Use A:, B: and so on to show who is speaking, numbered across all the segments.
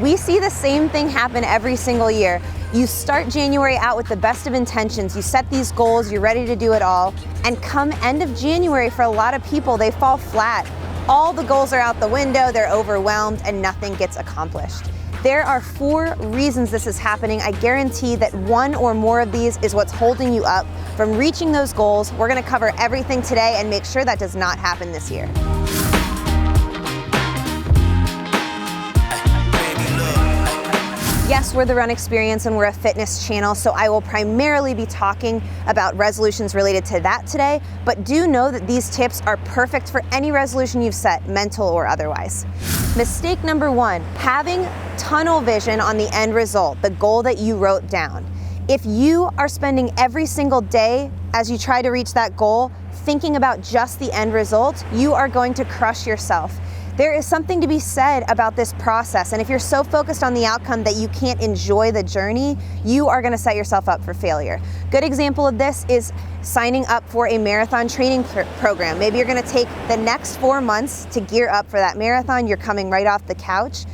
A: We see the same thing happen every single year. You start January out with the best of intentions, you set these goals, you're ready to do it all, and come end of January, for a lot of people, they fall flat. All the goals are out the window, they're overwhelmed, and nothing gets accomplished. There are 4 reasons this is happening. I guarantee that one or more of these is what's holding you up from reaching those goals. We're gonna cover everything today and make sure that does not happen this year. Yes, we're the Run Experience and we're a fitness channel, so I will primarily be talking about resolutions related to that today, but do know that these tips are perfect for any resolution you've set, mental or otherwise. Mistake number 1, having tunnel vision on the end result, the goal that you wrote down. If you are spending every single day as you try to reach that goal thinking about just the end result, you are going to crush yourself. There is something to be said about this process, and if you're so focused on the outcome that you can't enjoy the journey, you are gonna set yourself up for failure. Good example of this is signing up for a marathon training program. Maybe you're gonna take the next 4 months to gear up for that marathon. You're coming right off the couch.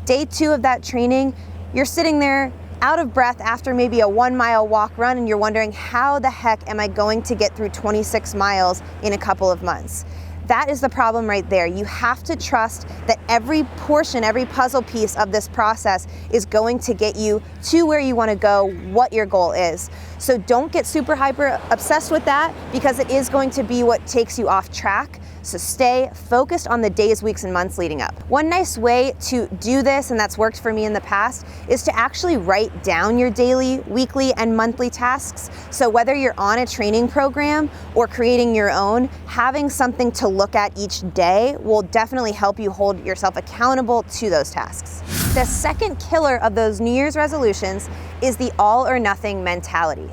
A: Day 2 of that training, you're sitting there out of breath after maybe a 1-mile walk run, and you're wondering, how the heck am I going to get through 26 miles in a couple of months? That is the problem right there. You have to trust that every portion, every puzzle piece of this process is going to get you to where you want to go, what your goal is. So don't get super hyper obsessed with that, because it is going to be what takes you off track. So stay focused on the days, weeks, and months leading up. One nice way to do this, and that's worked for me in the past, is to actually write down your daily, weekly, and monthly tasks. So whether you're on a training program or creating your own, having something to look at each day will definitely help you hold yourself accountable to those tasks. The second killer of those New Year's resolutions is the all or nothing mentality.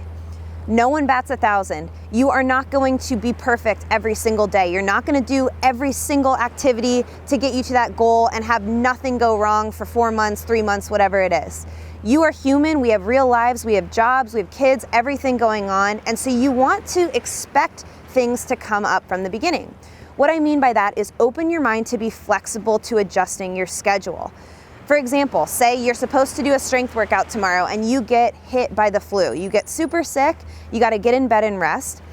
A: No one bats 1,000. You are not going to be perfect every single day. You're not going to do every single activity to get you to that goal and have nothing go wrong for 4 months, 3 months, whatever it is. You are human, we have real lives, we have jobs, we have kids, everything going on, and so you want to expect things to come up from the beginning. What I mean by that is open your mind to be flexible to adjusting your schedule. For example, say you're supposed to do a strength workout tomorrow and you get hit by the flu. You get super sick, you gotta get in bed and rest.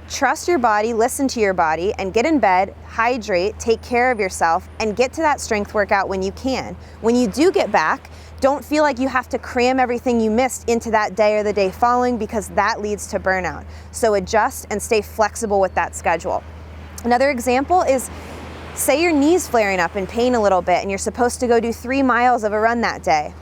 A: Trust your body, listen to your body, and get in bed, hydrate, take care of yourself, and get to that strength workout when you can. When you do get back, don't feel like you have to cram everything you missed into that day or the day following, because that leads to burnout. So adjust and stay flexible with that schedule. Another example is, say your knee's flaring up in pain a little bit and you're supposed to go do 3 miles of a run that day.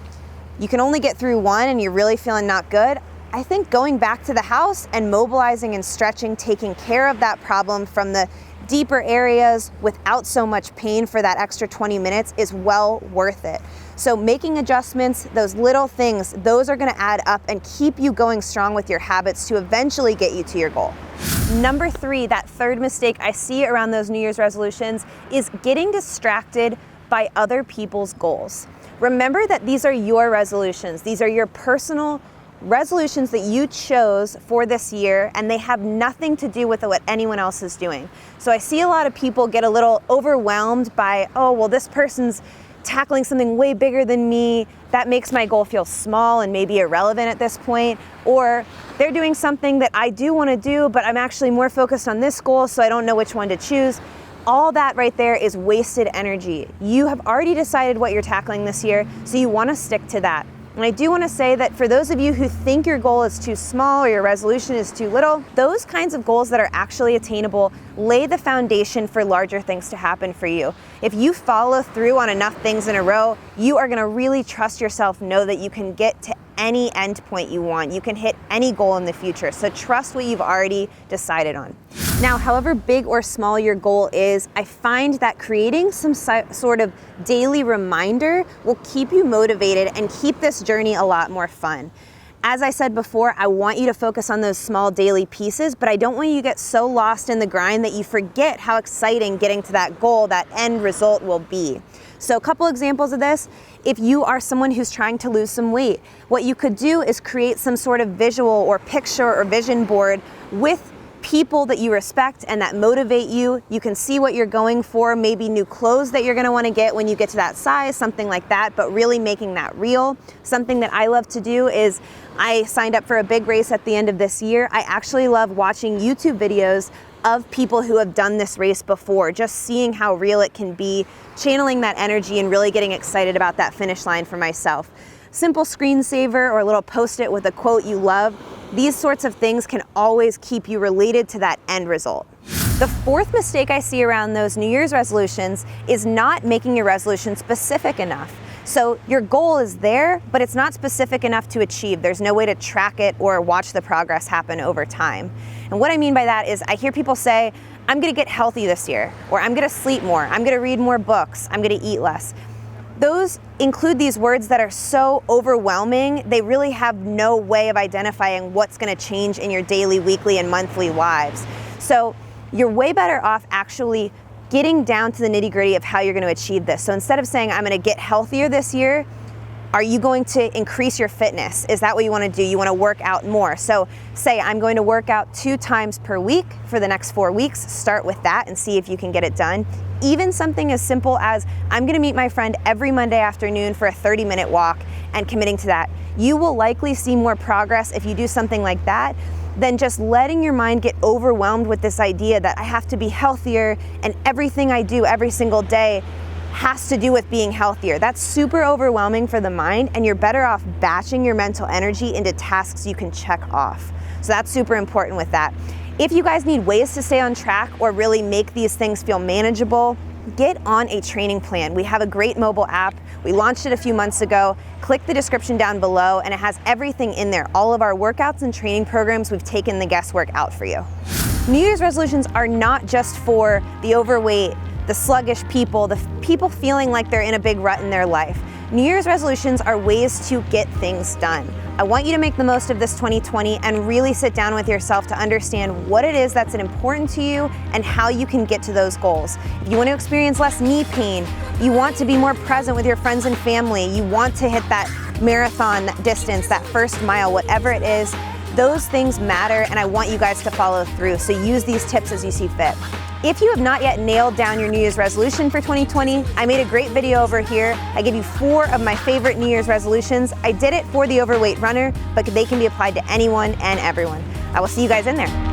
A: You can only get through 1 and you're really feeling not good. I think going back to the house and mobilizing and stretching, taking care of that problem from the deeper areas without so much pain for that extra 20 minutes is well worth it. So making adjustments, those little things, those are gonna add up and keep you going strong with your habits to eventually get you to your goal. Number 3, that third mistake I see around those New Year's resolutions is getting distracted by other people's goals. Remember that these are your resolutions. These are your personal resolutions that you chose for this year, and they have nothing to do with what anyone else is doing. So I see a lot of people get a little overwhelmed by, oh, well, this person's tackling something way bigger than me. That makes my goal feel small and maybe irrelevant at this point. Or they're doing something that I do want to do, but I'm actually more focused on this goal, so I don't know which one to choose. All that right there is wasted energy. You have already decided what you're tackling this year, so you want to stick to that. And I do want to say that for those of you who think your goal is too small or your resolution is too little, those kinds of goals that are actually attainable lay the foundation for larger things to happen for you. If you follow through on enough things in a row, you are going to really trust yourself, know that you can get to any end point you want. You can hit any goal in the future. So trust what you've already decided on. Now, however big or small your goal is, I find that creating some sort of daily reminder will keep you motivated and keep this journey a lot more fun. As I said before, I want you to focus on those small daily pieces, but I don't want you to get so lost in the grind that you forget how exciting getting to that goal, that end result will be. So a couple examples of this: if you are someone who's trying to lose some weight, what you could do is create some sort of visual or picture or vision board with people that you respect and that motivate you. You can see what you're going for, maybe new clothes that you're gonna wanna get when you get to that size, something like that, but really making that real. Something that I love to do is I signed up for a big race at the end of this year. I actually love watching YouTube videos of people who have done this race before, just seeing how real it can be, channeling that energy and really getting excited about that finish line for myself. Simple screensaver or a little post-it with a quote you love. These sorts of things can always keep you related to that end result. The fourth mistake I see around those New Year's resolutions is not making your resolution specific enough. So your goal is there, but it's not specific enough to achieve. There's no way to track it or watch the progress happen over time. And what I mean by that is I hear people say, I'm gonna get healthy this year, or I'm gonna sleep more, I'm gonna read more books, I'm gonna eat less. Those include these words that are so overwhelming, they really have no way of identifying what's gonna change in your daily, weekly, and monthly lives. So you're way better off actually getting down to the nitty-gritty of how you're gonna achieve this. So instead of saying, I'm gonna get healthier this year, are you going to increase your fitness? Is that what you wanna do? You wanna work out more. So say, I'm going to work out 2 times per week for the next 4 weeks. Start with that and see if you can get it done. Even something as simple as, I'm gonna meet my friend every Monday afternoon for a 30-minute walk and committing to that. You will likely see more progress if you do something like that than just letting your mind get overwhelmed with this idea that I have to be healthier and everything I do every single day has to do with being healthier. That's super overwhelming for the mind, and you're better off batching your mental energy into tasks you can check off. So that's super important with that. If you guys need ways to stay on track or really make these things feel manageable, get on a training plan. We have a great mobile app. We launched it a few months ago. Click the description down below and it has everything in there. All of our workouts and training programs, we've taken the guesswork out for you. New Year's resolutions are not just for the overweight, the sluggish people, the people feeling like they're in a big rut in their life. New Year's resolutions are ways to get things done. I want you to make the most of this 2020 and really sit down with yourself to understand what it is that's important to you and how you can get to those goals. If you want to experience less knee pain, you want to be more present with your friends and family, you want to hit that marathon distance, that first mile, whatever it is, those things matter and I want you guys to follow through. So use these tips as you see fit. If you have not yet nailed down your New Year's resolution for 2020, I made a great video over here. I give you 4 of my favorite New Year's resolutions. I did it for the overweight runner, but they can be applied to anyone and everyone. I will see you guys in there.